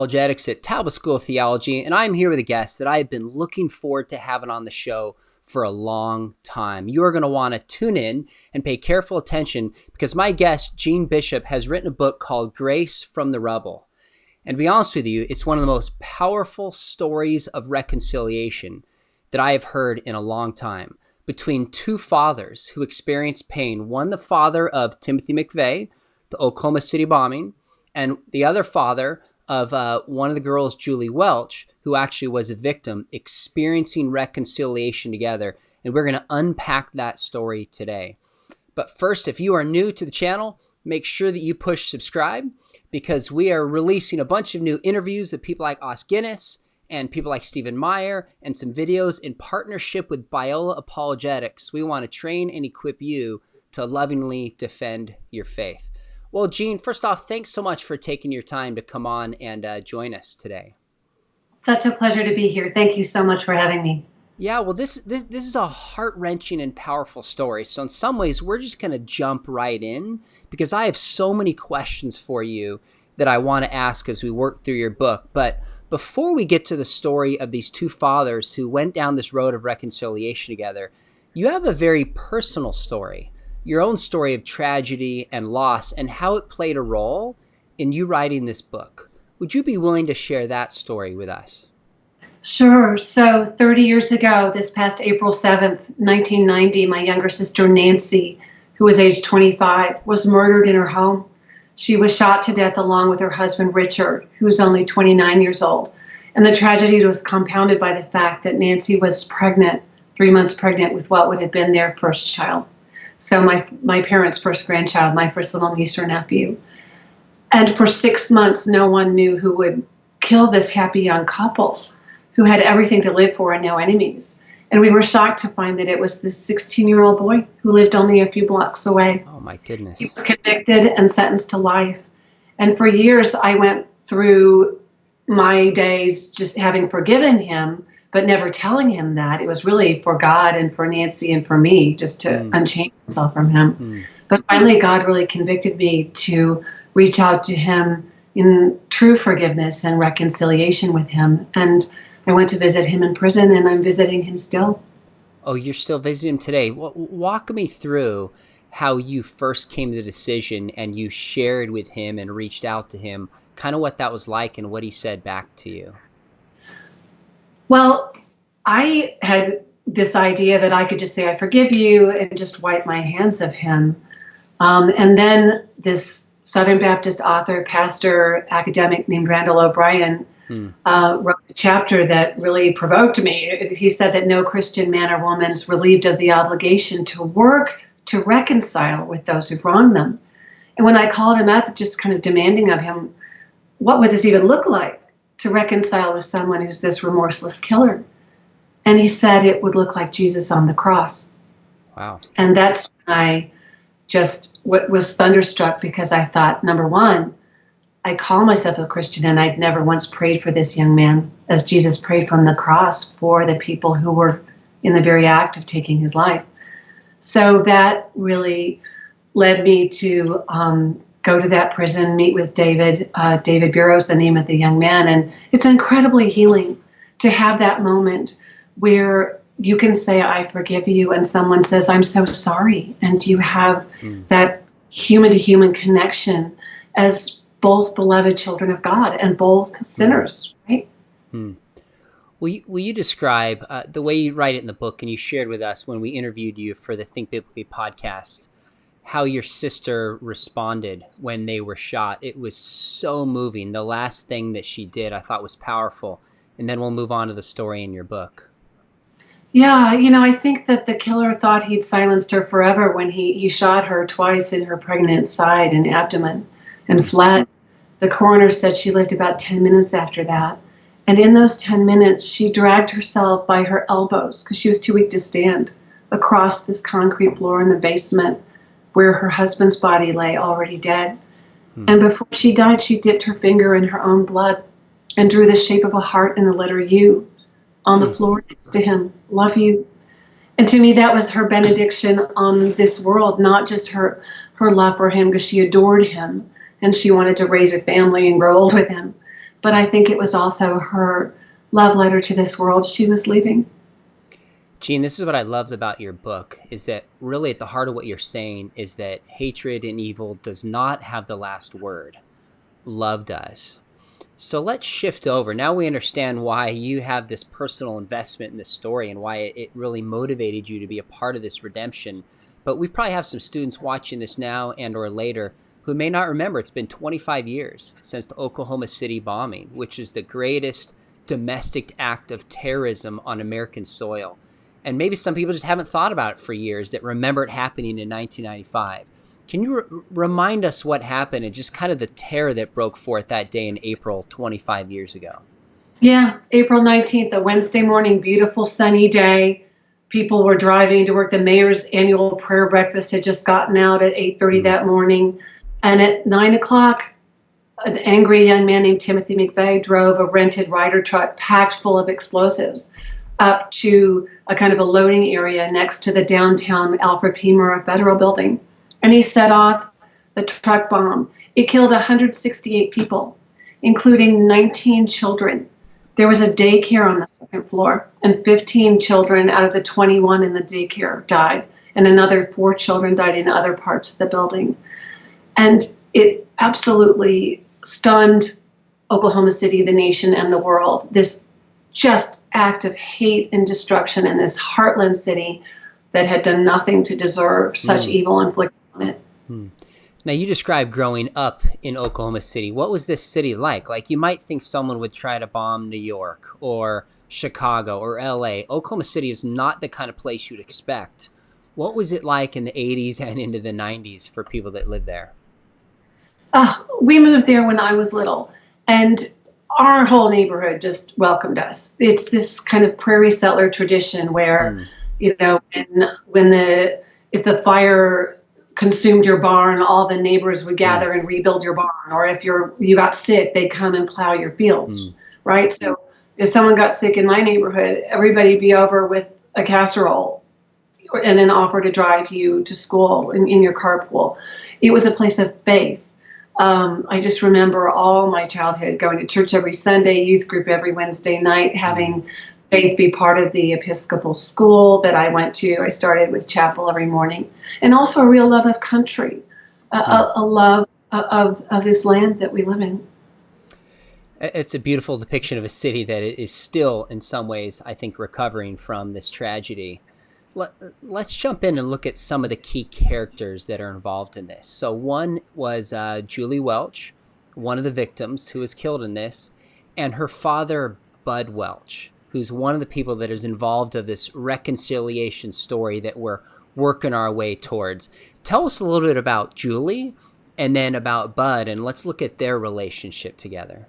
Apologetics at Talbot School of Theology, and I'm here with a guest that I have been looking forward to having on the show for a long time. You are going to want to tune in and pay careful attention because my guest, Jeanne Bishop, has written a book called Grace from the Rubble. And to be honest with you, it's one of the most powerful stories of reconciliation that I have heard in a long time between two fathers who experienced pain. One, the father of Timothy McVeigh, the Oklahoma City bombing, and the other father of one of the girls, Julie Welch, who actually was a victim, experiencing reconciliation together. And we're going to unpack that story today. But first, if you are new to the channel, make sure that you push subscribe because we are releasing a bunch of new interviews with people like Os Guinness and people like Stephen Meyer and some videos in partnership with Biola Apologetics. We want to train and equip you to lovingly defend your faith. Well, Jeanne, first off, thanks so much for taking your time to come on and join us today. Such a pleasure to be here. Thank you so much for having me. Yeah, well, this is a heart-wrenching and powerful story. So in some ways, we're just going to jump right in because I have so many questions for you that I want to ask as we work through your book. But before we get to the story of these two fathers who went down this road of reconciliation together, you have a very personal story. Your own story of tragedy and loss and how it played a role in you writing this book. Would you be willing to share that story with us? Sure. So 30 years ago, this past April 7th, 1990, my younger sister Nancy, who was age 25, was murdered in her home. She was shot to death along with her husband, Richard, who was only 29 years old. And the tragedy was compounded by the fact that Nancy was pregnant, 3 months pregnant with what would have been their first child. So my parents' first grandchild, my first little niece or nephew. And for 6 months, no one knew who would kill this happy young couple who had everything to live for and no enemies. And we were shocked to find that it was this 16-year-old boy who lived only a few blocks away. Oh, my goodness. He was convicted and sentenced to life. And for years, I went through my days just having forgiven him, but never telling him that. It was really for God and for Nancy and for me just to unchain myself from him. But finally, God really convicted me to reach out to him in true forgiveness and reconciliation with him. And I went to visit him in prison, and I'm visiting him still. Oh, you're still visiting him today. Walk me through how you first came to the decision and you shared with him and reached out to him, kind of what that was like and what he said back to you. Well, I had this idea that I could just say, I forgive you, and just wipe my hands of him. And then this Southern Baptist author, pastor, academic named Randall O'Brien wrote a chapter that really provoked me. He said that no Christian man or woman is relieved of the obligation to work to reconcile with those who've wronged them. And when I called him up, just kind of demanding of him, what would this even look like? To reconcile with someone who's this remorseless killer. And he said it would look like Jesus on the cross. Wow. And that's when I just was thunderstruck because I thought, number one, I call myself a Christian and I'd never once prayed for this young man as Jesus prayed from the cross for the people who were in the very act of taking his life. So that really led me to go to that prison, meet with David. David Bureau is the name of the young man. And it's incredibly healing to have that moment where you can say, I forgive you, and someone says, I'm so sorry. And you have that human-to-human connection as both beloved children of God and both sinners, right? Will you describe the way you write it in the book, and you shared with us when we interviewed you for the Think Biblically podcast, how your sister responded when they were shot? It was so moving. The last thing that she did I thought was powerful. And then we'll move on to the story in your book. Yeah, I think that the killer thought he'd silenced her forever when he shot her twice in her pregnant side and abdomen and fled. The coroner said she lived about 10 minutes after that. And in those 10 minutes, she dragged herself by her elbows, because she was too weak to stand, across this concrete floor in the basement where her husband's body lay already dead. And before she died, she dipped her finger in her own blood and drew the shape of a heart and the letter U on the floor next to him. Love you. And to me, that was her benediction on this world, not just her love for him, because she adored him and she wanted to raise a family and grow old with him. but I think it was also her love letter to this world she was leaving. Jeanne, this is what I loved about your book, is that really at the heart of what you're saying is that hatred and evil does not have the last word. Love does. So let's shift over. Now we understand why you have this personal investment in this story and why it really motivated you to be a part of this redemption. But we probably have some students watching this now and or later who may not remember it's been 25 years since the Oklahoma City bombing, which is the greatest domestic act of terrorism on American soil. And maybe some people just haven't thought about it for years that remember it happening in 1995. Can you remind us what happened and just kind of the terror that broke forth that day in April 25 years ago? Yeah, April 19th, a Wednesday morning, beautiful sunny day. People were driving to work. The mayor's annual prayer breakfast had just gotten out at 8:30 that morning. And at 9 o'clock, an angry young man named Timothy McVeigh drove a rented Ryder truck packed full of explosives up to a kind of a loading area next to the downtown Alfred P. Murrah Federal Building. And he set off the truck bomb. It killed 168 people, including 19 children. There was a daycare on the second floor, and 15 children out of the 21 in the daycare died, and another 4 children died in other parts of the building. And it absolutely stunned Oklahoma City, the nation, and the world. This just act of hate and destruction in this heartland city that had done nothing to deserve such evil inflicted on it. Now, you described growing up in Oklahoma City. What was this city like? Like, you might think someone would try to bomb New York or Chicago or LA. Oklahoma City is not the kind of place you'd expect. What was it like in the 80s and into the 90s for people that lived there? We moved there when I was little, and our whole neighborhood just welcomed us. It's this kind of prairie settler tradition where, you know, if the fire consumed your barn, all the neighbors would gather and rebuild your barn. Or if you got sick, they'd come and plow your fields, right? So if someone got sick in my neighborhood, everybody'd be over with a casserole and then offer to drive you to school in your carpool. It was a place of faith. I just remember all my childhood going to church every Sunday, youth group every Wednesday night, having faith be part of the Episcopal school that I went to. I started with chapel every morning, and also a real love of country, a love of this land that we live in. It's a beautiful depiction of a city that is still, in some ways, I think, recovering from this tragedy. Let's jump in and look at some of the key characters that are involved in this. So one was Julie Welch, one of the victims who was killed in this, and her father, Bud Welch, who's one of the people that is involved of this reconciliation story that we're working our way towards. Tell us a little bit about Julie and then about Bud, and let's look at their relationship together.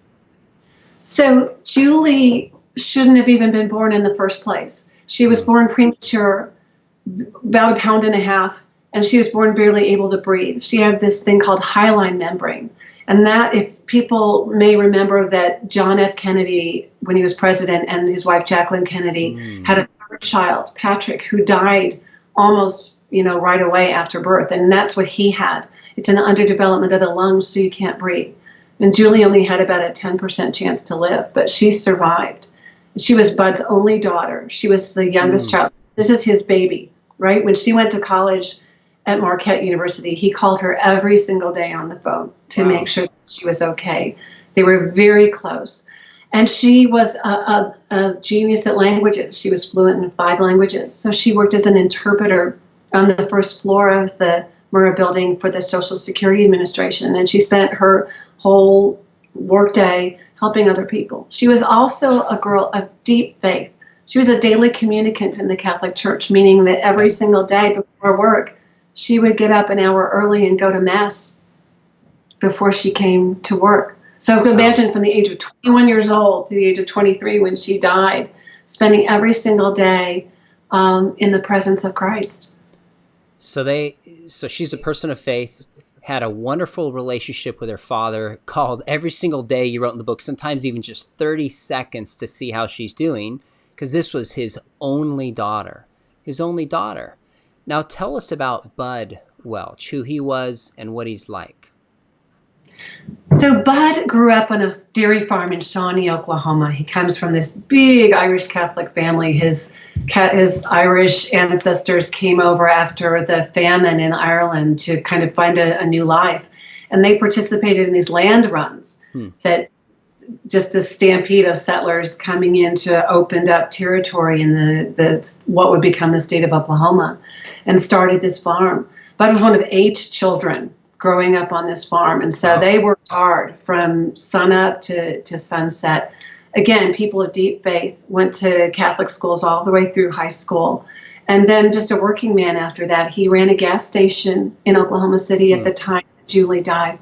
So Julie shouldn't have even been born in the first place. She was born premature, about 1.5 pounds, and she was born barely able to breathe. She had this thing called hyaline membrane. And that, if people may remember that John F. Kennedy, when he was president, and his wife Jacqueline Kennedy had a third child, Patrick, who died almost, right away after birth. And that's what he had. It's an underdevelopment of the lungs, so you can't breathe. And Julie only had about a 10% chance to live, but she survived. She was Bud's only daughter. She was the youngest child. This is his baby, right? When she went to college at Marquette University, he called her every single day on the phone to make sure that she was okay. They were very close. And she was a genius at languages. She was fluent in 5 languages. So she worked as an interpreter on the first floor of the Murrah building for the Social Security Administration. And she spent her whole workday helping other people. She was also a girl of deep faith. She was a daily communicant in the Catholic Church, meaning that every single day before work, she would get up an hour early and go to Mass before she came to work. So imagine from the age of 21 years old to the age of 23 when she died, spending every single day in the presence of Christ. So she's a person of faith, had a wonderful relationship with her father, called every single day, you wrote in the book, sometimes even just 30 seconds to see how she's doing, because this was his only daughter. Now tell us about Bud Welch, who he was and what he's like. So Bud grew up on a dairy farm in Shawnee, Oklahoma. He comes from this big Irish Catholic family. His Irish ancestors came over after the famine in Ireland to kind of find a new life. And they participated in these land runs that just a stampede of settlers coming into opened up territory in the what would become the state of Oklahoma, and started this farm. Bud was one of 8 children growing up on this farm. And so they worked hard from sunup to sunset. Again, people of deep faith, went to Catholic schools all the way through high school. And then just a working man after that. He ran a gas station in Oklahoma City at the time Julie died.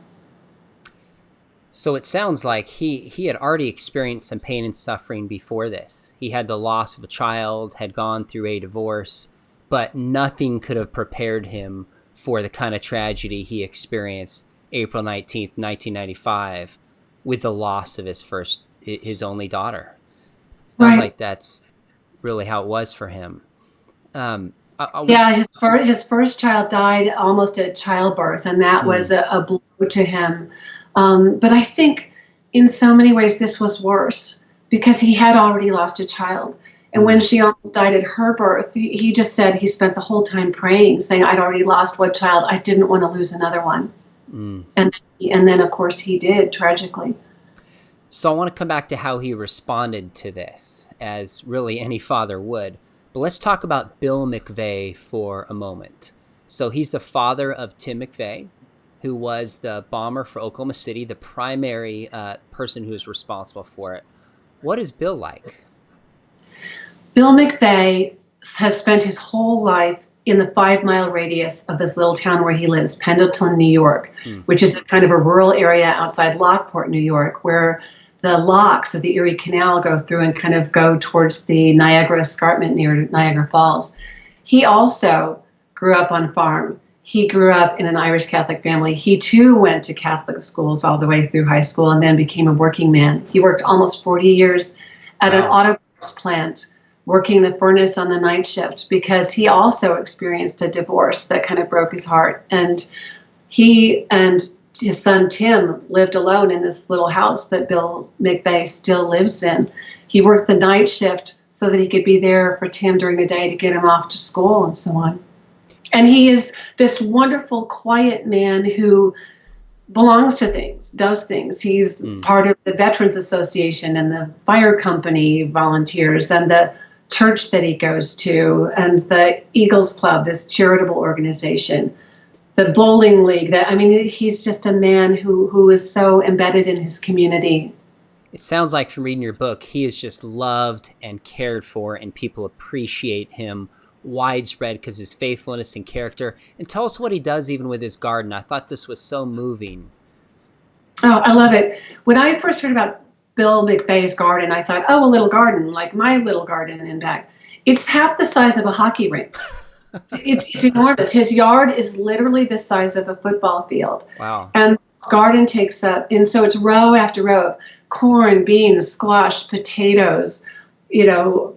So it sounds like he had already experienced some pain and suffering before this. He had the loss of a child, had gone through a divorce, but nothing could have prepared him for the kind of tragedy he experienced April 19th, 1995, with the loss of his only daughter. Sounds like that's really how it was for him. His first child died almost at childbirth, and that was a blow to him. But I think in so many ways this was worse because he had already lost a child. And when she almost died at her birth, he just said he spent the whole time praying, saying, I'd already lost one child. I didn't want to lose another one. And then, of course, he did, tragically. So I want to come back to how he responded to this, as really any father would. But let's talk about Bill McVeigh for a moment. So he's the father of Tim McVeigh, who was the bomber for Oklahoma City, the primary person who was responsible for it. What is Bill like? Bill McVeigh has spent his whole life in the 5-mile radius of this little town where he lives, Pendleton, New York, which is kind of a rural area outside Lockport, New York, where the locks of the Erie Canal go through and kind of go towards the Niagara Escarpment near Niagara Falls. He also grew up on a farm. He grew up in an Irish Catholic family. He too went to Catholic schools all the way through high school and then became a working man. He worked almost 40 years at an auto parts plant, working the furnace on the night shift, because he also experienced a divorce that kind of broke his heart. And he and his son Tim lived alone in this little house that Bill McVeigh still lives in. He worked the night shift so that he could be there for Tim during the day to get him off to school and so on. And he is this wonderful, quiet man who belongs to things, does things. He's part of the Veterans Association and the fire company volunteers and the church that he goes to and the Eagles Club, this charitable organization, the bowling league. He's just a man who is so embedded in his community. It sounds like from reading your book, he is just loved and cared for, and people appreciate him widespread because his faithfulness and character. And tell us what he does even with his garden. I thought this was so moving. Oh, I love it. When I first heard about Bill McVeigh's garden, I thought, a little garden, like my little garden in back. It's half the size of a hockey rink. It's enormous. His yard is literally the size of a football field. Wow. And his garden takes up, and so it's row after row of corn, beans, squash, potatoes,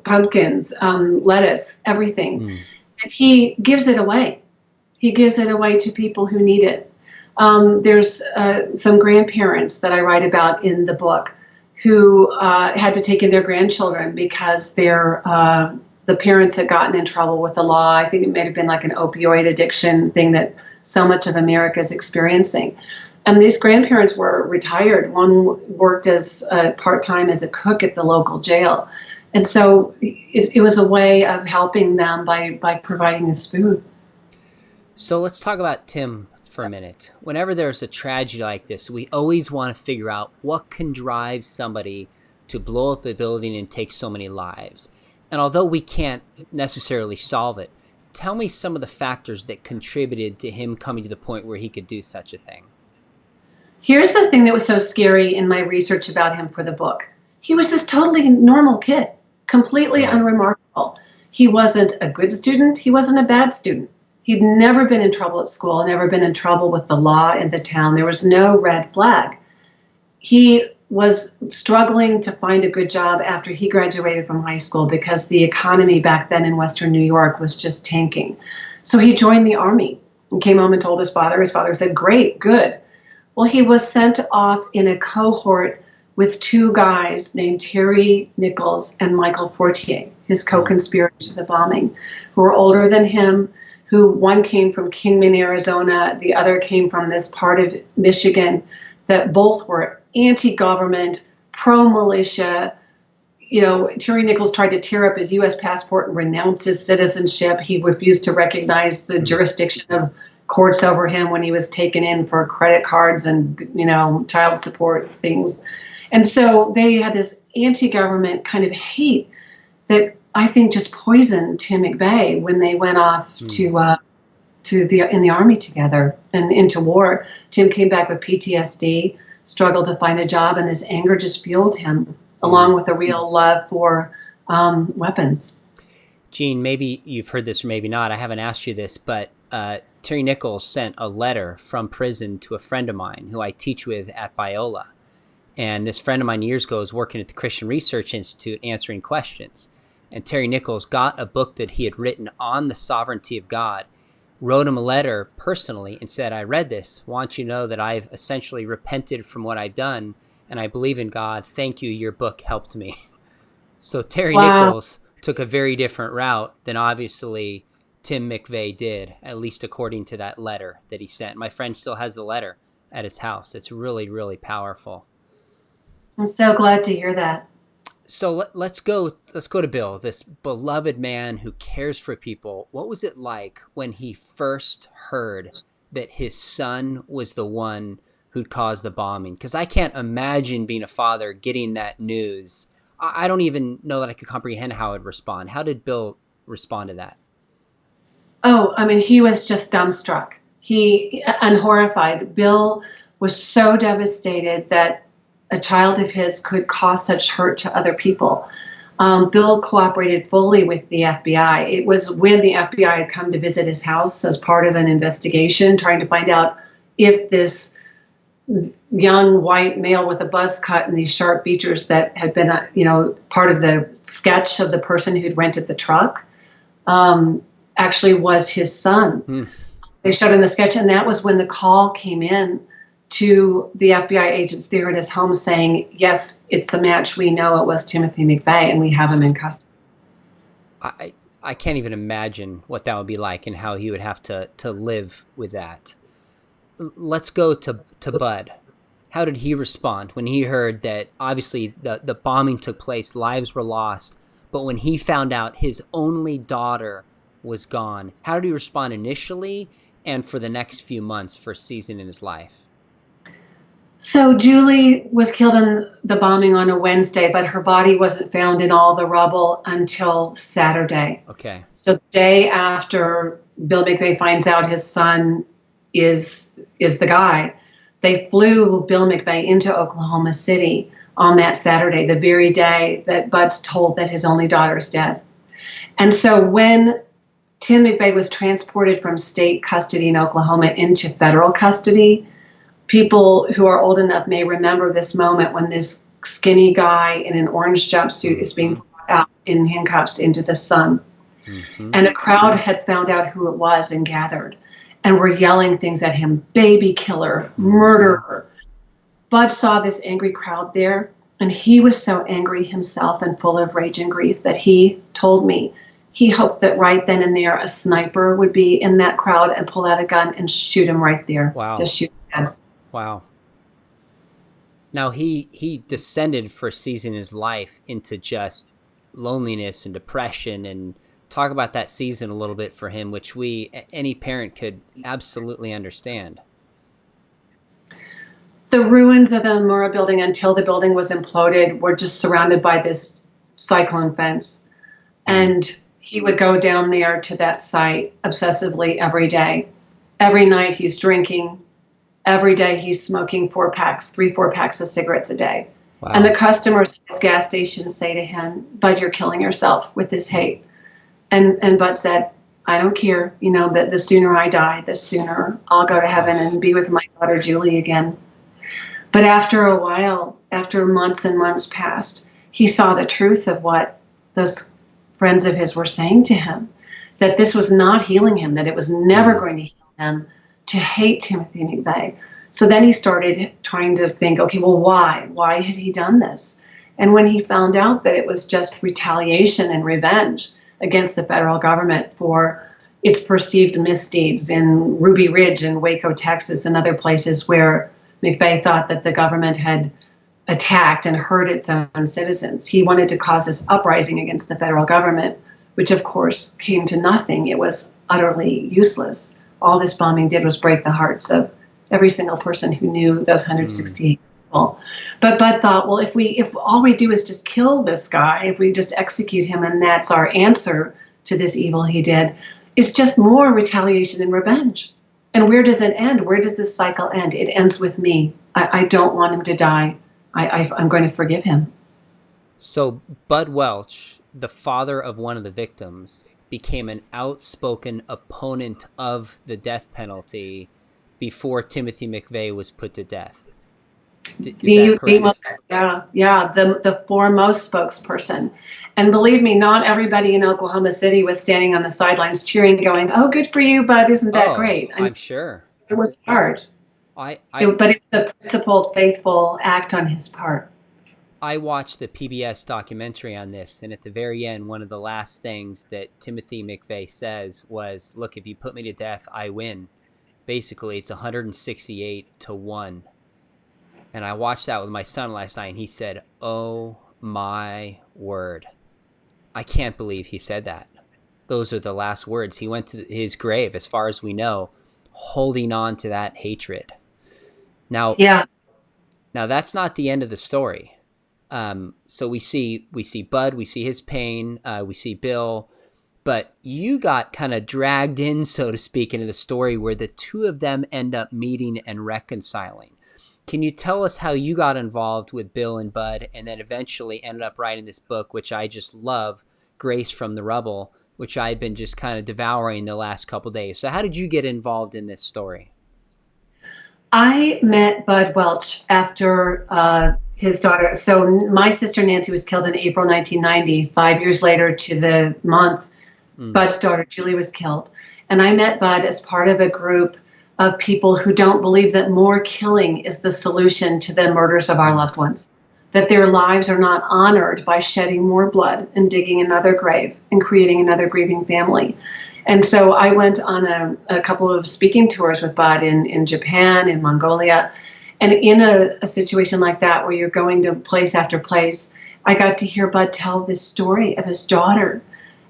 pumpkins, lettuce, everything. And he gives it away. He gives it away to people who need it. There's some grandparents that I write about in the book who had to take in their grandchildren because the parents had gotten in trouble with the law. I think it may have been like an opioid addiction thing that so much of America is experiencing. And these grandparents were retired. One worked as part-time as a cook at the local jail. And so it was a way of helping them by providing this food. So let's talk about Tim for a minute. Whenever there's a tragedy like this, we always want to figure out what can drive somebody to blow up a building and take so many lives. And although we can't necessarily solve it, tell me some of the factors that contributed to him coming to the point where he could do such a thing. Here's the thing that was so scary in my research about him for the book. He was this totally normal kid, completely unremarkable. He wasn't a good student. He wasn't a bad student. He'd never been in trouble at school, never been in trouble with the law in the town. There was no red flag. He was struggling to find a good job after he graduated from high school because the economy back then in Western New York was just tanking. So he joined the Army and came home and told his father. His father said, great, good. Well, he was sent off in a cohort with two guys named Terry Nichols and Michael Fortier, his co-conspirators to the bombing, who were older than him, who one came from Kingman, Arizona, the other came from this part of Michigan, that both were anti-government, pro-militia. You know, Terry Nichols tried to tear up his U.S. passport and renounce his citizenship. He refused to recognize the jurisdiction of courts over him when he was taken in for credit cards and, you know, child support things. And so they had this anti-government kind of hate that I think just poisoned Tim McVeigh when they went off in the army together and into war. Tim came back with PTSD, struggled to find a job, and this anger just fueled him, along with a real love for weapons. Jeanne, maybe you've heard this or maybe not. I haven't asked you this, but Terry Nichols sent a letter from prison to a friend of mine who I teach with at Biola. And this friend of mine years ago was working at the Christian Research Institute answering questions. And Terry Nichols got a book that he had written on the sovereignty of God, wrote him a letter personally and said, I read this, want you to know that I've essentially repented from what I've done, and I believe in God. Thank you. Your book helped me. So Terry Nichols took a very different route than obviously Tim McVeigh did, at least according to that letter that he sent. My friend still has the letter at his house. It's really, really powerful. I'm so glad to hear that. So let's go to Bill, this beloved man who cares for people. What was it like when he first heard that his son was the one who'd caused the bombing? Because I can't imagine being a father getting that news. I don't even know that I could comprehend how I'd respond. How did Bill respond to that? Oh, I mean, he was just dumbstruck. And horrified. Bill was so devastated that a child of his could cause such hurt to other people. Bill cooperated fully with the FBI. It was when the FBI had come to visit his house as part of an investigation, trying to find out if this young white male with a buzz cut and these sharp features that had been, part of the sketch of the person who'd rented the truck, actually was his son. They showed him the sketch, and that was when the call came in to the FBI agents there at his home saying, yes, it's a match. We know it was Timothy McVeigh, and we have him in custody. I can't even imagine what that would be like and how he would have to live with that. Let's go to Bud. How did he respond when he heard that obviously the bombing took place, lives were lost, but when he found out his only daughter was gone, how did he respond initially and for the next few months, for a season in his life? So Julie was killed in the bombing on a Wednesday, but her body wasn't found in all the rubble until Saturday. Okay. So the day after Bill McVeigh finds out his son is the guy, they flew Bill McVeigh into Oklahoma City on that Saturday, the very day that Bud's told that his only daughter is dead. And so when Tim McVeigh was transported from state custody in Oklahoma into federal custody, people who are old enough may remember this moment when this skinny guy in an orange jumpsuit is being brought out in handcuffs into the sun. And a crowd had found out who it was and gathered and were yelling things at him, baby killer, murderer. Bud saw this angry crowd there, and he was so angry himself and full of rage and grief that he told me he hoped that right then and there a sniper would be in that crowd and pull out a gun and shoot him right there. Wow. To shoot him. Wow. Now he descended for a season in his life into just loneliness and depression, and talk about that season a little bit for him, which any parent could absolutely understand. The ruins of the Murrah building, until the building was imploded, were just surrounded by this cyclone fence. And he would go down there to that site obsessively every day. Every night he's drinking. Every day he's smoking 4 packs of cigarettes a day. Wow. And the customers at his gas station say to him, Bud, you're killing yourself with this hate. And Bud said, I don't care, that the sooner I die, the sooner I'll go to heaven and be with my daughter Julie again. But after a while, after months and months passed, he saw the truth of what those friends of his were saying to him, that this was not healing him, that it was never going to heal him to hate Timothy McVeigh, So then he started trying to think, okay, well, why? Why had he done this? And when he found out that it was just retaliation and revenge against the federal government for its perceived misdeeds in Ruby Ridge and Waco, Texas, and other places where McVeigh thought that the government had attacked and hurt its own citizens, he wanted to cause this uprising against the federal government, which of course came to nothing. It was utterly useless. All this bombing did was break the hearts of every single person who knew those 168 people. But Bud thought, well, if all we do is just kill this guy, if we just execute him and that's our answer to this evil he did, it's just more retaliation and revenge. And where does it end? Where does this cycle end? It ends with me. I don't want him to die. I'm going to forgive him. So Bud Welch, the father of one of the victims, became an outspoken opponent of the death penalty before Timothy McVeigh was put to death. Is that correct? The foremost spokesperson. And believe me, not everybody in Oklahoma City was standing on the sidelines cheering, going, "Oh, good for you, Bud! Isn't that great?" I'm sure it was hard. But it was a principled, faithful act on his part. I watched the PBS documentary on this, and at the very end, one of the last things that Timothy McVeigh says was, "Look, if you put me to death, I win." Basically, it's 168-1. And I watched that with my son last night, and he said, "Oh my word. I can't believe he said that." Those are the last words. He went to his grave, as far as we know, holding on to that hatred. Now, now that's not the end of the story. So we see Bud, we see his pain, we see Bill, but you got kind of dragged in, so to speak, into the story where the two of them end up meeting and reconciling. Can you tell us how you got involved with Bill and Bud and then eventually ended up writing this book, which I just love, Grace from the Rubble, which I've been just kind of devouring the last couple of days. So how did you get involved in this story? I met Bud Welch after his daughter. So my sister Nancy was killed in April 1990. 5 years later to the month, Bud's daughter Julie was killed. And I met Bud as part of a group of people who don't believe that more killing is the solution to the murders of our loved ones, that their lives are not honored by shedding more blood and digging another grave and creating another grieving family. And so I went on a couple of speaking tours with Bud in Japan, in Mongolia. And in a situation like that, where you're going to place after place, I got to hear Bud tell this story of his daughter.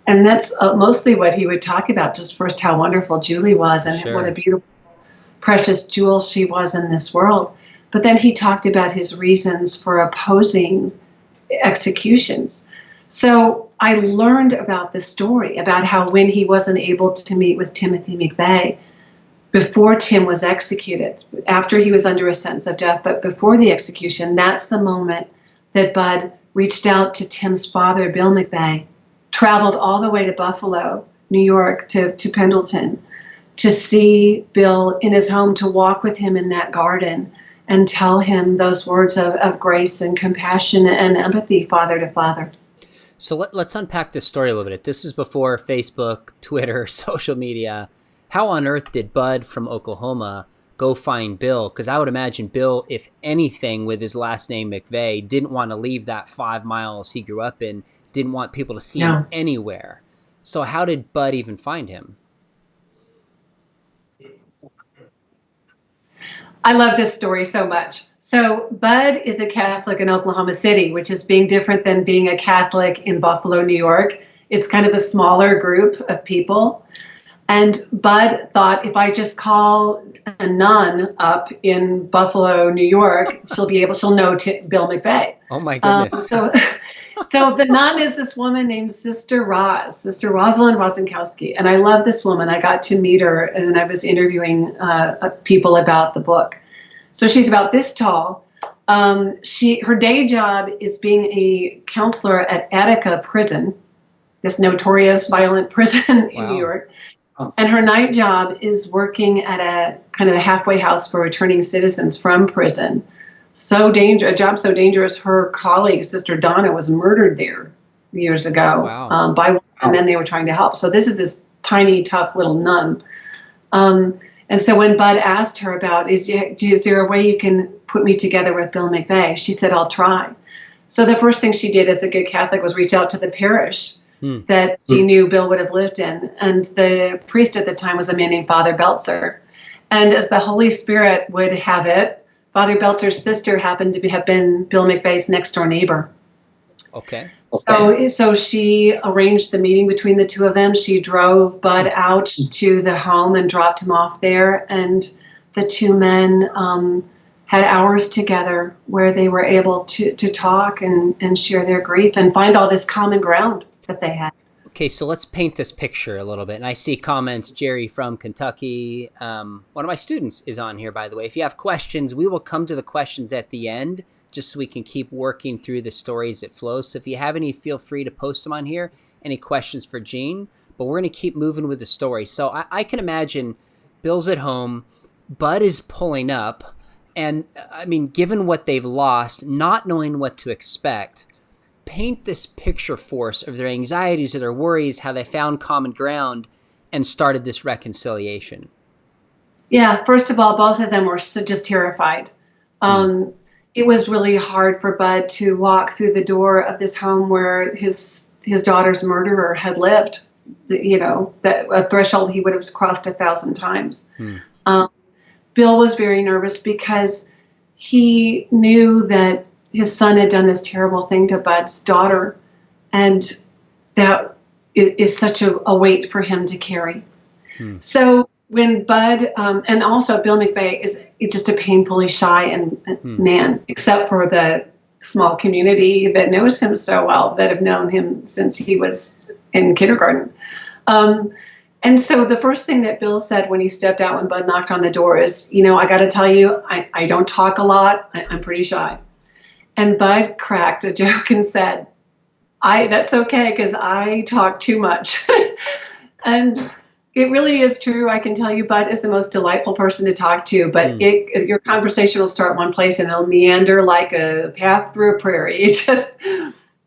And that's mostly what he would talk about, just first how wonderful Julie was and what a beautiful, precious jewel she was in this world. But then he talked about his reasons for opposing executions. So I learned about the story, about how when he wasn't able to meet with Timothy McVeigh, before Tim was executed, after he was under a sentence of death, but before the execution, that's the moment that Bud reached out to Tim's father, Bill McVeigh, traveled all the way to Buffalo, New York, to Pendleton, to see Bill in his home, to walk with him in that garden and tell him those words of grace and compassion and empathy, father to father. So let's unpack this story a little bit. This is before Facebook, Twitter, social media. How on earth did Bud from Oklahoma go find Bill? Because I would imagine Bill, if anything, with his last name McVeigh, didn't want to leave that 5 miles he grew up in, didn't want people to see him anywhere. So how did Bud even find him? I love this story so much. So Bud is a Catholic in Oklahoma City, which is being different than being a Catholic in Buffalo, New York. It's kind of a smaller group of people. And Bud thought, if I just call a nun up in Buffalo, New York, she'll know Bill McVeigh. Oh my goodness. So the nun is this woman named Sister Rosalind Rosenkowski. And I love this woman. I got to meet her and I was interviewing people about the book. So she's about this tall. Her day job is being a counselor at Attica Prison, this notorious violent prison in New York. And her night job is working at a kind of a halfway house for returning citizens from prison. A job so dangerous, her colleague, Sister Donna, was murdered there years ago by one, and then they were trying to help. So this is this tiny, tough little nun. And And so when Bud asked her about, is there a way you can put me together with Bill McVeigh? She said, I'll try. So the first thing she did as a good Catholic was reach out to the parish that she knew Bill would have lived in. And the priest at the time was a man named Father Belzer. And as the Holy Spirit would have it, Father Belzer's sister happened to have been Bill McVeigh's next door neighbor. Okay. So she arranged the meeting between the two of them. She drove Bud out to the home and dropped him off there. And the two men had hours together where they were able to talk and share their grief and find all this common ground that they had. Okay, so let's paint this picture a little bit. And I see comments, Jerry from Kentucky. One of my students is on here, by the way. If you have questions, we will come to the questions at the end, just so we can keep working through the story as it flows. So if you have any, feel free to post them on here. Any questions for Jeanne? But we're going to keep moving with the story. So I can imagine Bill's at home, Bud is pulling up, and I mean, given what they've lost, not knowing what to expect, paint this picture for us of their anxieties or their worries, how they found common ground and started this reconciliation. Yeah, first of all, both of them were just terrified. It was really hard for Bud to walk through the door of this home where his daughter's murderer had lived. That a threshold he would have crossed 1,000 times. Bill was very nervous because he knew that his son had done this terrible thing to Bud's daughter, and that is such a weight for him to carry. So when Bud, and also Bill McVeigh is just a painfully shy man, except for the small community that knows him so well, that have known him since he was in kindergarten. And so the first thing that Bill said when he stepped out when Bud knocked on the door is, I got to tell you, I don't talk a lot. I'm pretty shy. And Bud cracked a joke and said, that's okay, because I talk too much. And it really is true. I can tell you, Bud is the most delightful person to talk to, but your conversation will start one place and it'll meander like a path through a prairie. It just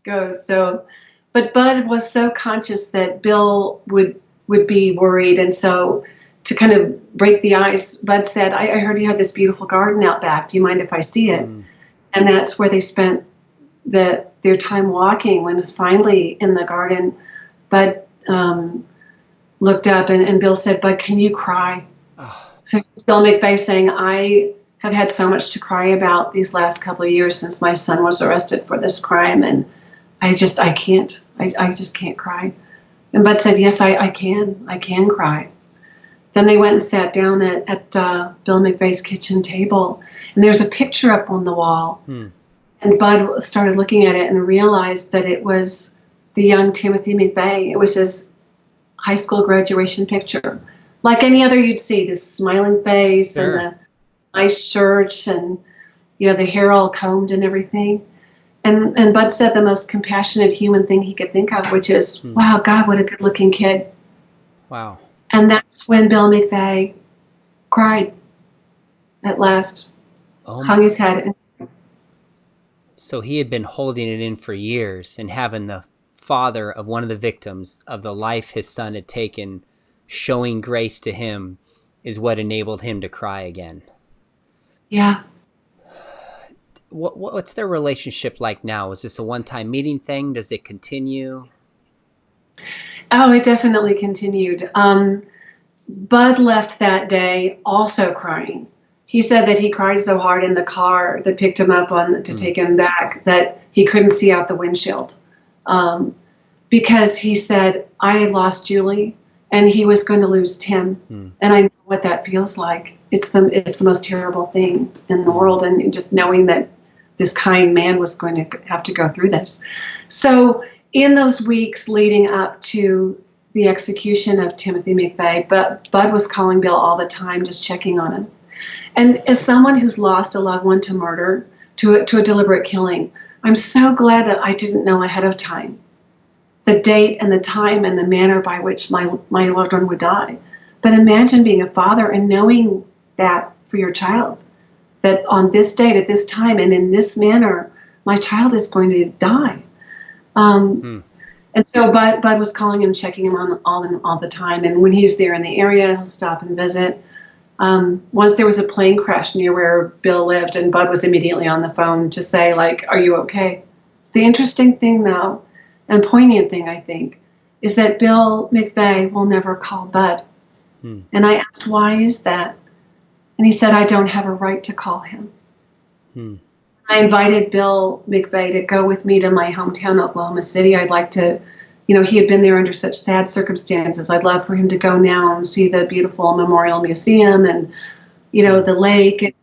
goes. But Bud was so conscious that Bill would be worried. And so to kind of break the ice, Bud said, I heard you have this beautiful garden out back. Do you mind if I see it? And that's where they spent their time walking, when finally in the garden, Bud looked up and Bill said, Bud, can you cry? So Bill McVeigh saying, I have had so much to cry about these last couple of years since my son was arrested for this crime. And I just can't cry. And Bud said, yes, I can cry. Then they went and sat down at Bill McVeigh's kitchen table. And there's a picture up on the wall. And Bud started looking at it and realized that it was the young Timothy McVeigh. It was his high school graduation picture. Like any other you'd see, this smiling face and the nice shirts and, the hair all combed and everything. And Bud said the most compassionate human thing he could think of, which is, wow, God, what a good looking kid. Wow. And that's when Bill McVeigh cried at last, hung his head. So he had been holding it in for years, and having the father of one of the victims of the life his son had taken showing grace to him is what enabled him to cry again. Yeah. What's their relationship like now? Is this a one-time meeting thing? Does it continue? Oh, it definitely continued. Bud left that day also crying. He said that he cried so hard in the car that picked him up to take him back that he couldn't see out the windshield. Because he said, I lost Julie and he was going to lose Tim. And I know what that feels like. It's the most terrible thing in the world. And just knowing that this kind man was going to have to go through this. So in those weeks leading up to the execution of Timothy McVeigh, Bud was calling Bill all the time, just checking on him. And as someone who's lost a loved one to murder, to a deliberate killing, I'm so glad that I didn't know ahead of time the date and the time and the manner by which my loved one would die. But imagine being a father and knowing that for your child, that on this date, at this time, and in this manner, my child is going to die. And so Bud was calling him, checking him on all the time. And when he's there in the area, he'll stop and visit. Once there was a plane crash near where Bill lived, and Bud was immediately on the phone to say, like, are you okay? The interesting thing, though, and poignant thing, I think, is that Bill McVeigh will never call Bud. And I asked, why is that? And he said, I don't have a right to call him. I invited Bill McVeigh to go with me to my hometown, Oklahoma City. I'd like to, he had been there under such sad circumstances. I'd love for him to go now and see the beautiful Memorial Museum and, the lake.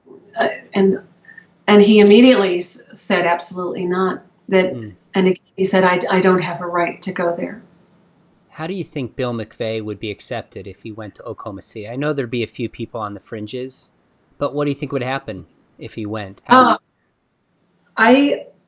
And he immediately said, absolutely not. And again, he said, I don't have a right to go there. How do you think Bill McVeigh would be accepted if he went to Oklahoma City? I know there'd be a few people on the fringes, but what do you think would happen if he went?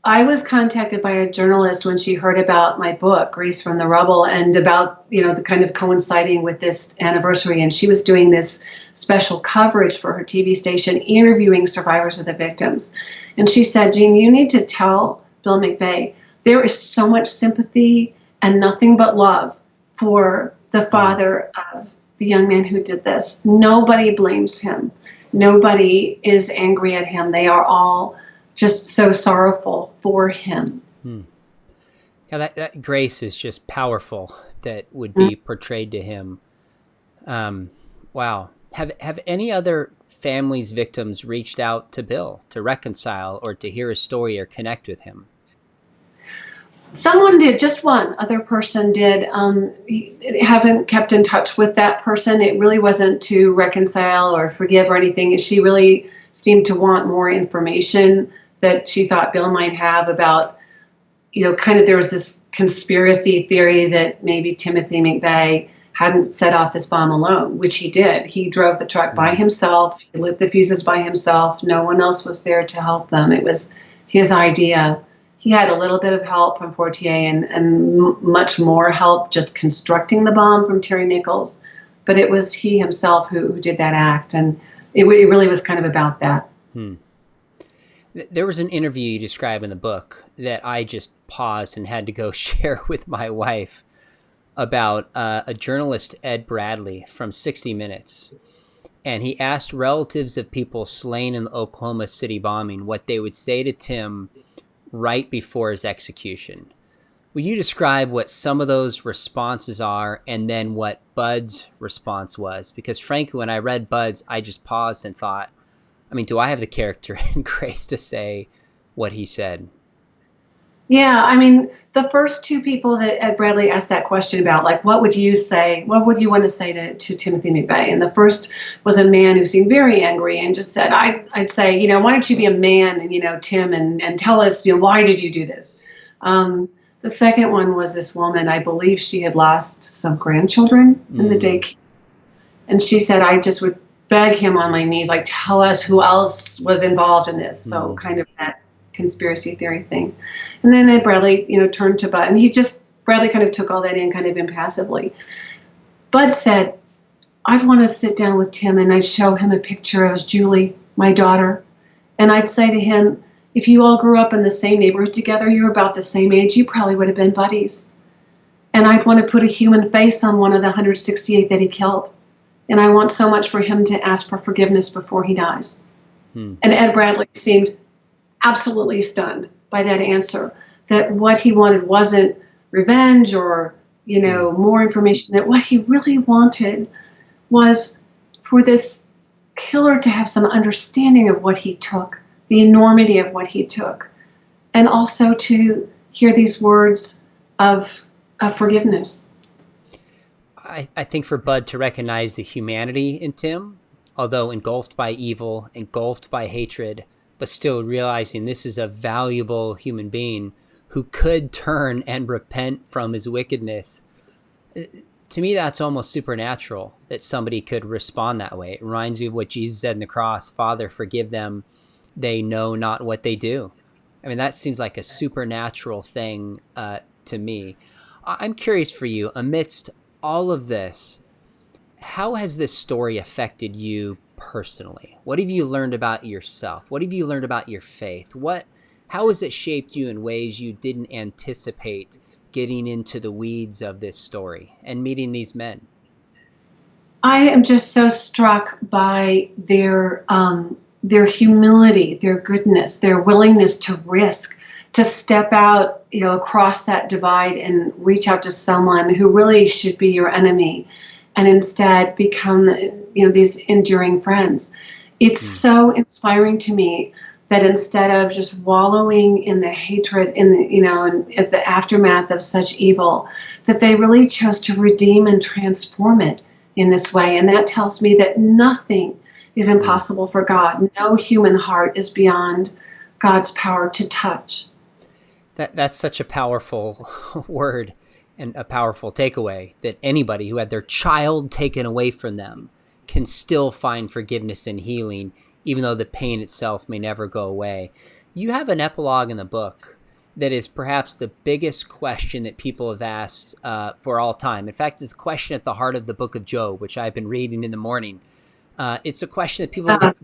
I was contacted by a journalist when she heard about my book, Grace from the Rubble, and about, the kind of coinciding with this anniversary. And she was doing this special coverage for her TV station, interviewing survivors of the victims. And she said, Jeanne, you need to tell Bill McVeigh, there is so much sympathy and nothing but love for the father of the young man who did this. Nobody blames him. Nobody is angry at him. They are all just so sorrowful for him. Yeah, that grace is just powerful that would be portrayed to him. Wow. Have any other families, victims reached out to Bill to reconcile or to hear his story or connect with him? Someone did, just one other person did. Haven't kept in touch with that person. It really wasn't to reconcile or forgive or anything. She really seemed to want more information that she thought Bill might have about, there was this conspiracy theory that maybe Timothy McVeigh hadn't set off this bomb alone, which he did. He drove the truck by himself. He lit the fuses by himself. No one else was there to help them. It was his idea. He had a little bit of help from Fortier and much more help just constructing the bomb from Terry Nichols. But it was he himself who did that act. And it really was kind of about that. There was an interview you describe in the book that I just paused and had to go share with my wife about a journalist, Ed Bradley, from 60 Minutes. And he asked relatives of people slain in the Oklahoma City bombing what they would say to Tim right before his execution. Will you describe what some of those responses are and then what Bud's response was? Because frankly, when I read Bud's, I just paused and thought, do I have the character and grace to say what he said? Yeah, the first two people that Ed Bradley asked that question about, like, what would you say? What would you want to say to Timothy McVeigh? And the first was a man who seemed very angry and just said, I'd say, why don't you be a man, and, Tim, and tell us, why did you do this? The second one was this woman. I believe she had lost some grandchildren in the day. And she said, I just would beg him on my knees, like, tell us who else was involved in this. So kind of that conspiracy theory thing. And then Ed Bradley, turned to Bud, and Bradley kind of took all that in kind of impassively. Bud said, I'd want to sit down with Tim and I'd show him a picture of Julie, my daughter. And I'd say to him, if you all grew up in the same neighborhood together, you're about the same age, you probably would have been buddies. And I'd want to put a human face on one of the 168 that he killed. And I want so much for him to ask for forgiveness before he dies. And Ed Bradley seemed absolutely stunned by that answer, that what he wanted wasn't revenge or, more information, that what he really wanted was for this killer to have some understanding of what he took, the enormity of what he took, and also to hear these words of forgiveness. I think for Bud to recognize the humanity in Tim, although engulfed by evil, engulfed by hatred, but still realizing this is a valuable human being who could turn and repent from his wickedness. To me, that's almost supernatural that somebody could respond that way. It reminds me of what Jesus said in the cross, Father, forgive them. They know not what they do. That seems like a supernatural thing to me. I'm curious for you, amidst all of this, how has this story affected you personally? What have you learned about yourself? What have you learned about your faith? How has it shaped you in ways you didn't anticipate getting into the weeds of this story and meeting these men? I am just so struck by their humility, their goodness, their willingness to risk, to step out, across that divide and reach out to someone who really should be your enemy, and instead become, these enduring friends. It's so inspiring to me that instead of just wallowing in the hatred, in the aftermath of such evil, that they really chose to redeem and transform it in this way. And that tells me that nothing is impossible for God. No human heart is beyond God's power to touch. That's such a powerful word and a powerful takeaway, that anybody who had their child taken away from them can still find forgiveness and healing, even though the pain itself may never go away. You have an epilogue in the book that is perhaps the biggest question that people have asked for all time. In fact, it's a question at the heart of the book of Job, which I've been reading in the morning. It's a question that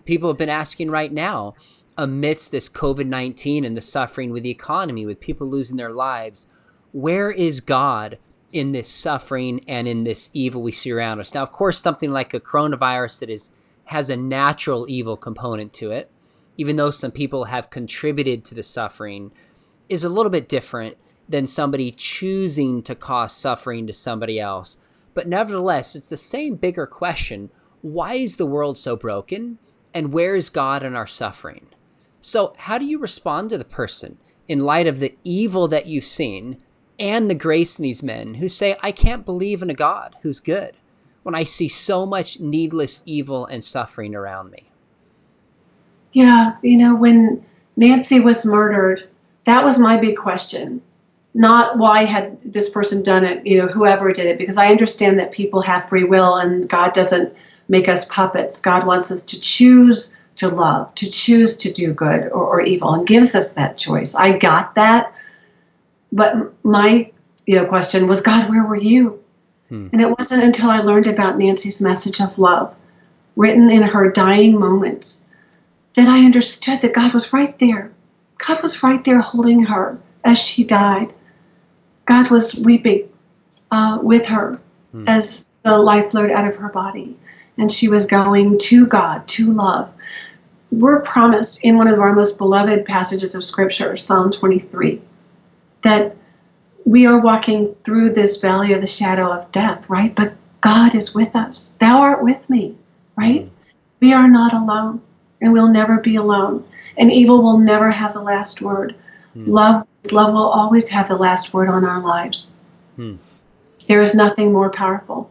people have been asking right now amidst this COVID-19 and the suffering with the economy, with people losing their lives. Where is God in this suffering and in this evil we see around us? Now, of course, something like a coronavirus that has a natural evil component to it, even though some people have contributed to the suffering, is a little bit different than somebody choosing to cause suffering to somebody else. But nevertheless, it's the same bigger question. Why is the world so broken? And where is God in our suffering? So how do you respond to the person in light of the evil that you've seen and the grace in these men who say, I can't believe in a God who's good when I see so much needless evil and suffering around me? Yeah, when Nancy was murdered, that was my big question. Not why had this person done it, whoever did it, because I understand that people have free will and God doesn't make us puppets. God wants us to choose to love, to choose to do good or evil, and gives us that choice. I got that. But my question was, God, where were you? And it wasn't until I learned about Nancy's message of love, written in her dying moments, that I understood that God was right there. God was right there holding her as she died. God was weeping with her as the life flowed out of her body. And she was going to God, to love. We're promised in one of our most beloved passages of Scripture, Psalm 23, that we are walking through this valley of the shadow of death, right? But God is with us. Thou art with me, right? We are not alone, and we'll never be alone. And evil will never have the last word. Love will always have the last word on our lives. There is nothing more powerful.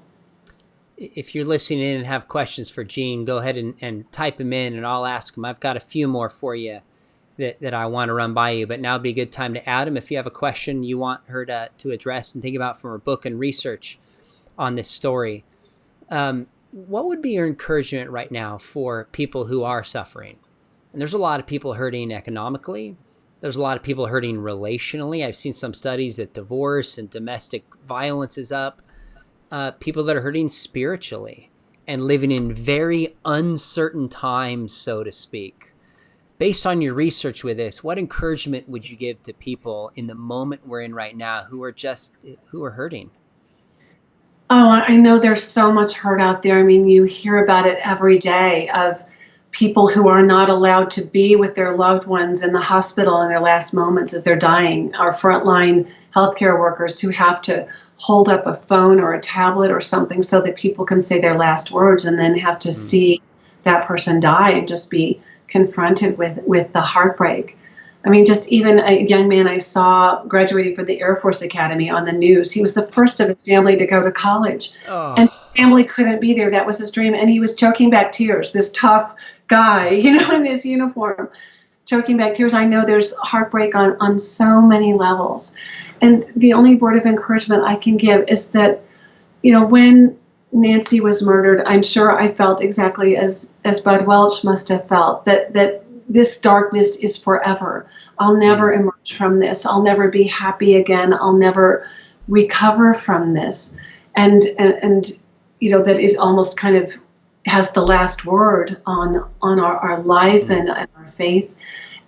If you're listening in and have questions for Jeanne, go ahead and type them in and I'll ask them. I've got a few more for you that I want to run by you, but now would be a good time to add them. If you have a question you want her to address and think about from her book and research on this story, what would be your encouragement right now for people who are suffering? And there's a lot of people hurting economically. There's a lot of people hurting relationally. I've seen some studies that divorce and domestic violence is up. People that are hurting spiritually and living in very uncertain times, so to speak. Based on your research with this, what encouragement would you give to people in the moment we're in right now who are hurting? Oh, I know there's so much hurt out there. I mean, you hear about it every day of people who are not allowed to be with their loved ones in the hospital in their last moments as they're dying. Our frontline healthcare workers who have to hold up a phone or a tablet or something so that people can say their last words, and then have to see that person die and just be confronted with the heartbreak. I mean, just even a young man I saw graduating from the Air Force Academy on the news. He was the first of his family to go to college. And his family couldn't be there. That was his dream. And he was choking back tears, this tough guy, in his uniform, choking back tears. I know there's heartbreak on so many levels. And the only word of encouragement I can give is that, when Nancy was murdered, I'm sure I felt exactly as Bud Welch must have felt, that this darkness is forever. I'll never emerge from this. I'll never be happy again. I'll never recover from this. And that is almost kind of has the last word on our life and our faith.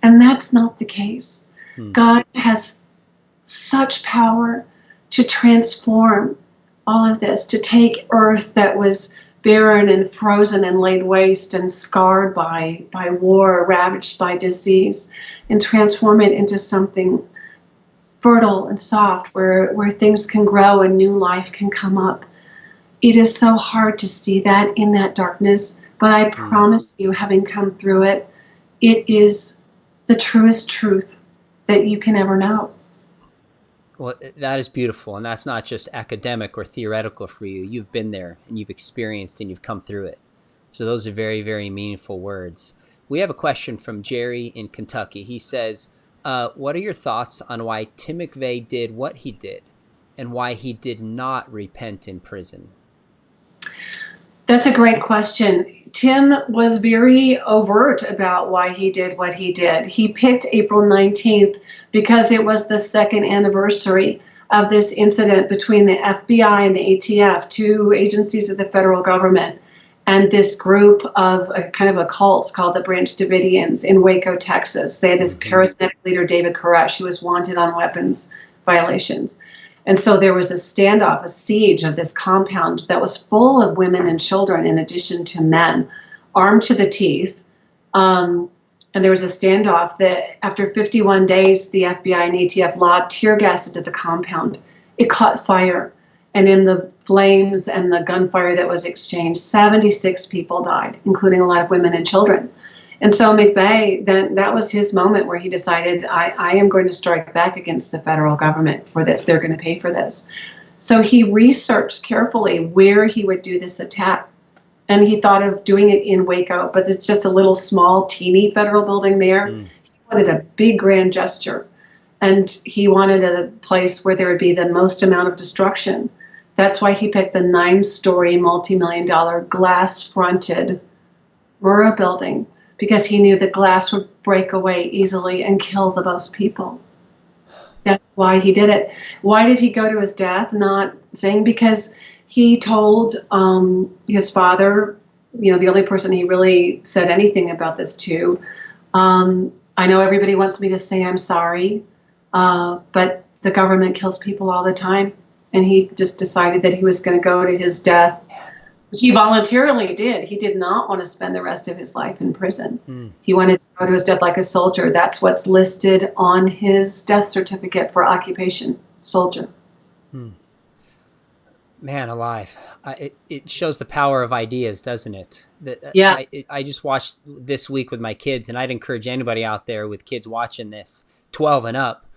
And that's not the case. God has such power to transform all of this, to take earth that was barren and frozen and laid waste and scarred by war, ravaged by disease, and transform it into something fertile and soft where things can grow and new life can come up. It is so hard to see that in that darkness, but I promise you, having come through it, it is the truest truth that you can ever know. Well, that is beautiful. And that's not just academic or theoretical for you. You've been there and you've experienced and you've come through it. So those are very, very meaningful words. We have a question from Jerry in Kentucky. He says, what are your thoughts on why Tim McVeigh did what he did and why he did not repent in prison? That's a great question. Tim was very overt about why he did what he did. He picked April 19th because it was the second anniversary of this incident between the FBI and the ATF, two agencies of the federal government, and this group of a kind of a cult called the Branch Davidians in Waco, Texas. They had this charismatic leader, David Koresh, who was wanted on weapons violations. And so there was a standoff, a siege of this compound that was full of women and children, in addition to men, armed to the teeth. And there was a standoff that after 51 days, the FBI and ATF lobbed tear gas into the compound. It caught fire. And in the flames and the gunfire that was exchanged, 76 people died, including a lot of women and children. And so McVeigh, then that was his moment where he decided, I am going to strike back against the federal government for this. They're going to pay for this. So he researched carefully where he would do this attack. And he thought of doing it in Waco, but it's just a little small, teeny federal building there. He wanted a big, grand gesture. And he wanted a place where there would be the most amount of destruction. That's why he picked the 9-story, multi-million-dollar, glass-fronted Murrah building, because he knew the glass would break away easily and kill the most people. That's why he did it. Why did he go to his death? Not saying, because he told his father, the only person he really said anything about this to, I know everybody wants me to say I'm sorry, but the government kills people all the time. And he just decided that he was going to go to his death, which he voluntarily did. He did not want to spend the rest of his life in prison. He wanted to go to his death like a soldier. That's what's listed on his death certificate for occupation, soldier. Man alive. It shows the power of ideas, doesn't it? Yeah. I just watched this week with my kids, and I'd encourage anybody out there with kids watching this, 12 and up,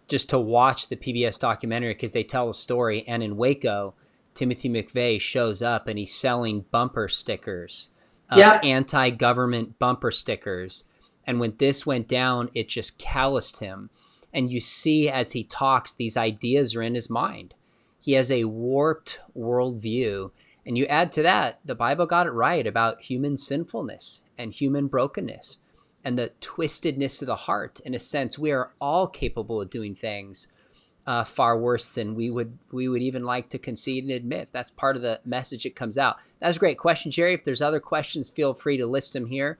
just to watch the PBS documentary, because they tell a story. And in Waco, Timothy McVeigh shows up and he's selling bumper stickers, anti-government bumper stickers. And when this went down, it just calloused him. And you see as he talks, these ideas are in his mind. He has a warped worldview. And you add to that, the Bible got it right about human sinfulness and human brokenness and the twistedness of the heart. In a sense, we are all capable of doing things far worse than we would even like to concede and admit. That's part of the message that comes out. That's a great question, Jerry. If there's other questions, feel free to list them here.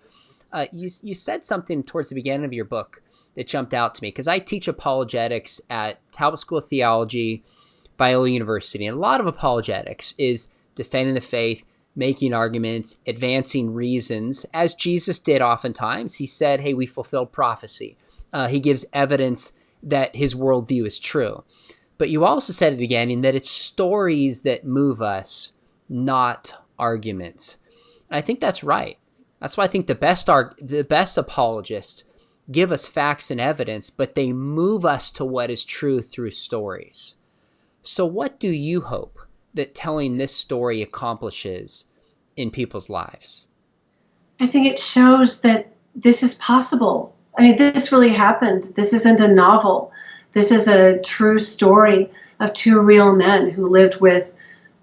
You said something towards the beginning of your book that jumped out to me, because I teach apologetics at Talbot School of Theology, Biola University, and a lot of apologetics is defending the faith, making arguments, advancing reasons, as Jesus did oftentimes. He said, hey, we fulfilled prophecy. He gives evidence that his worldview is true. But you also said at the beginning that it's stories that move us, not arguments. And I think that's right. That's why I think the best apologists give us facts and evidence, but they move us to what is true through stories. So what do you hope that telling this story accomplishes in people's lives? I think it shows that this is possible. I mean, this really happened. This isn't a novel. This is a true story of two real men who lived with,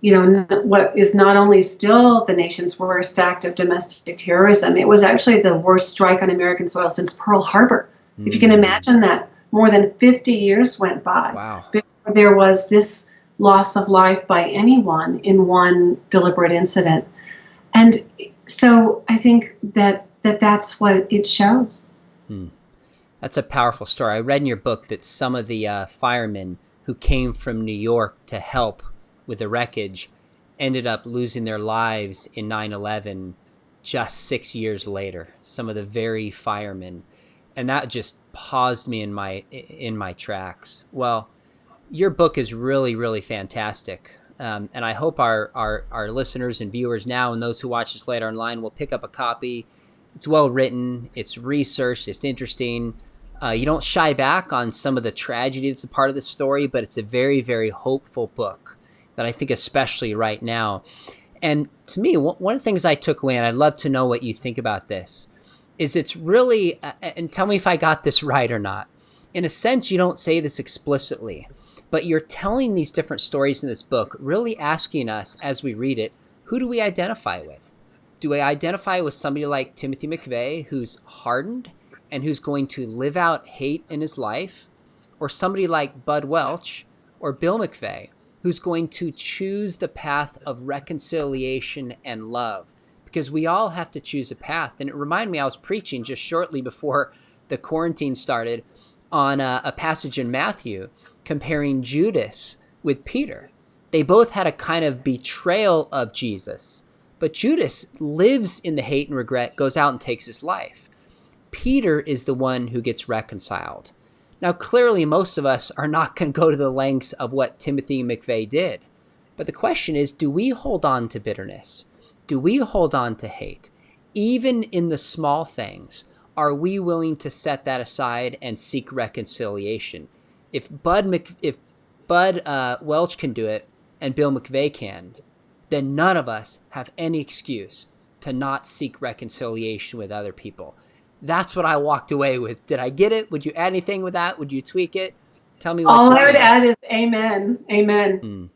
what is not only still the nation's worst act of domestic terrorism, it was actually the worst strike on American soil since Pearl Harbor. If you can imagine that, more than 50 years went by. Wow. Before there was this loss of life by anyone in one deliberate incident. And so I think that's what it shows. That's a powerful story. I read in your book that some of the firemen who came from New York to help with the wreckage ended up losing their lives in 9/11 just 6 years later, some of the very firemen. And that just paused me in my tracks. Well, your book is really, really fantastic. And I hope our listeners and viewers now and those who watch this later online will pick up a copy. It's well written. It's researched. It's interesting. You don't shy back on some of the tragedy that's a part of the story, but it's a very, very hopeful book that I think especially right now. And to me, one of the things I took away, and I'd love to know what you think about this, is it's really, and tell me if I got this right or not. In a sense, you don't say this explicitly, but you're telling these different stories in this book, really asking us as we read it, who do we identify with? Do we identify with somebody like Timothy McVeigh, who's hardened and who's going to live out hate in his life? Or somebody like Bud Welch or Bill McVeigh, who's going to choose the path of reconciliation and love? Because we all have to choose a path. And it reminded me, I was preaching just shortly before the quarantine started on a passage in Matthew comparing Judas with Peter. They both had a kind of betrayal of Jesus, but Judas lives in the hate and regret, goes out and takes his life. Peter is the one who gets reconciled. Now, clearly, most of us are not going to go to the lengths of what Timothy McVeigh did. But the question is, do we hold on to bitterness? Do we hold on to hate? Even in the small things, are we willing to set that aside and seek reconciliation? If Bud Welch can do it and Bill McVeigh can, then none of us have any excuse to not seek reconciliation with other people. That's what I walked away with. Did I get it? Would you add anything with that? Would you tweak it? Tell me what all you I would think. add is amen. Amen.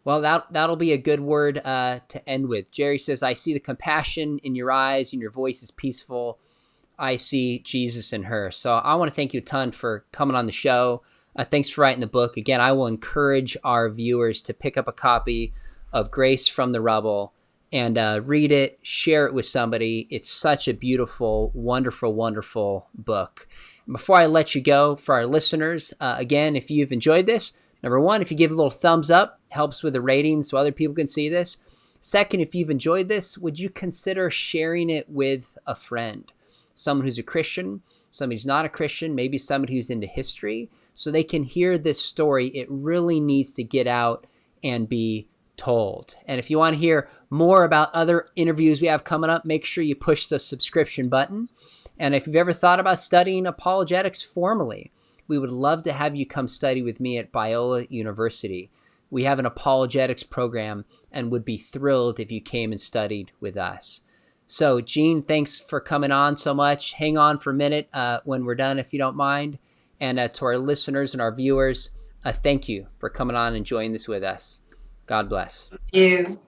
Well, that'll be a good word to end with. Jerry says, I see the compassion in your eyes and your voice is peaceful. I see Jesus in her. So I want to thank you a ton for coming on the show. Thanks for writing the book. Again, I will encourage our viewers to pick up a copy of Grace from the Rubble and read it, share it with somebody. It's such a beautiful, wonderful, wonderful book. Before I let you go, for our listeners, again, if you've enjoyed this, number one, if you give a little thumbs up, helps with the rating so other people can see this. Second, if you've enjoyed this, would you consider sharing it with a friend? Someone who's a Christian, somebody who's not a Christian, maybe somebody who's into history, so they can hear this story. It really needs to get out and be told. And if you want to hear more about other interviews we have coming up, make sure you push the subscription button. And if you've ever thought about studying apologetics formally, we would love to have you come study with me at Biola University. We have an apologetics program and would be thrilled if you came and studied with us. So, Jeanne, thanks for coming on so much. Hang on for a minute when we're done, if you don't mind. And to our listeners and our viewers, thank you for coming on and enjoying this with us. God bless. Thank you.